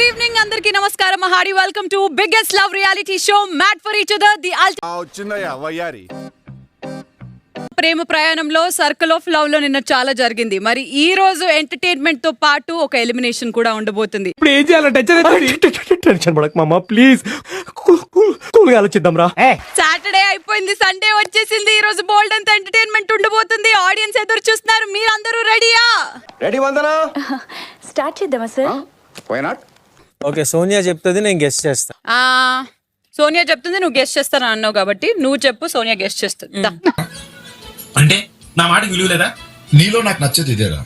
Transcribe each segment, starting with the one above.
Evening అందరికీ నమస్కారం. హారీ welcome to biggest love reality show mad for each other the ప్రేమ ప్రయాణంలో సర్కిల్ ఆఫ్ లవ్ లో నిన్న చాలా జరిగింది. మరి ఈ రోజు ఎంటర్టైన్మెంట్ తో పాటు ఒక ఎలిమినేషన్ కూడా ఉండబోతుంది. ఇప్పుడు ఏం చేయాలంటే టెన్షన్ పడక మామ ప్లీజ్ కూల్గా ఆలోచిద్దాం రా. సాటర్డే అయిపోయింది, సండే వచ్చేసింది. ఈ రోజు బోల్డ్ అంత ఎంటర్టైన్మెంట్ ఉండబోతుంది. ఆడియన్స్ ఎదురు చూస్తున్నారు. మీరందరూ రెడీయా? రెడీ వందనా? స్టార్ట్ చేద్దామా sir? Why not? Okay, Sonia చెప్తుంది, నేను గెస్ట్ చేస్తా. సోనియా చెప్తుంది, నువ్వు గెస్ట్ చేస్తాను అన్నావు కాబట్టి నువ్వు చెప్పు. సోనియా గెస్ట్ చేస్తుంది. అంటే నా మాటకి విలువ లేదా? నీలో నాకు నచ్చేది ఇదేరా,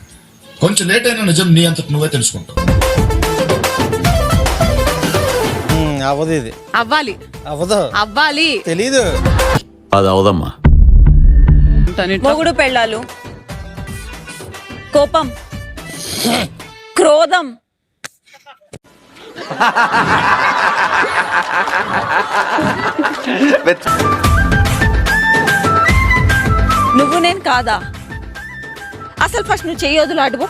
కొంచెం లేట్ అయినా నిజం నీ అంతకు నువ్వే తెలుసుకుంటావు. అవ్వదు, ఇది అవ్వాలి. అవ్వదు, అవ్వాలి. తెలీదు. అది అవదమ్మా. మొగుడు పెళ్ళాలు, కోపం, క్రోధం, నువ్వు నేను కాదా? అసలు ఫస్ట్ నువ్వు చెయ్యొద్దులు అడుగు.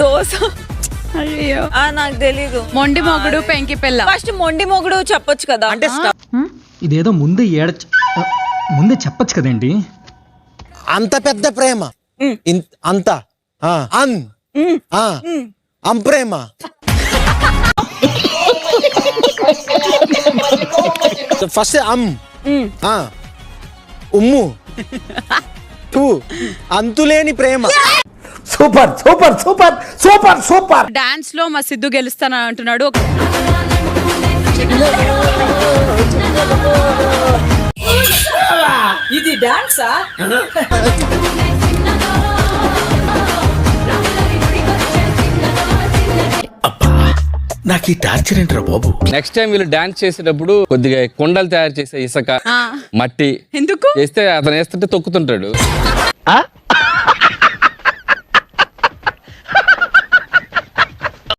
దోశ అయ్యో నాకు తెలీదు. మొండి మొగుడు పెంకి పిల్ల. ఫస్ట్ మొండి మొగుడు చెప్పొచ్చు కదా. అంటే ఇదేదో ముందే చెప్పచ్చు కదండి. అంత పెద్ద ప్రేమ, అంత అంప్రేమ. ఫస్ట్ ఉమ్ము అంతులేని ప్రేమ. Super super super super super. Dance లో మా సిద్ధు గెలుస్తానని అంటున్నాడు. ఇది డాన్సా? నాకు ఈ టార్చర్ ఏంట్రా బాబు? నెక్స్ట్ టైం వీళ్ళు డాన్స్ చేసేటప్పుడు కొద్దిగా కొండలు తయారు చేసే ఇసుక, మట్టి ఎందుకు చేస్తే అతను వేస్తుంటే తొక్కుతుంటాడు.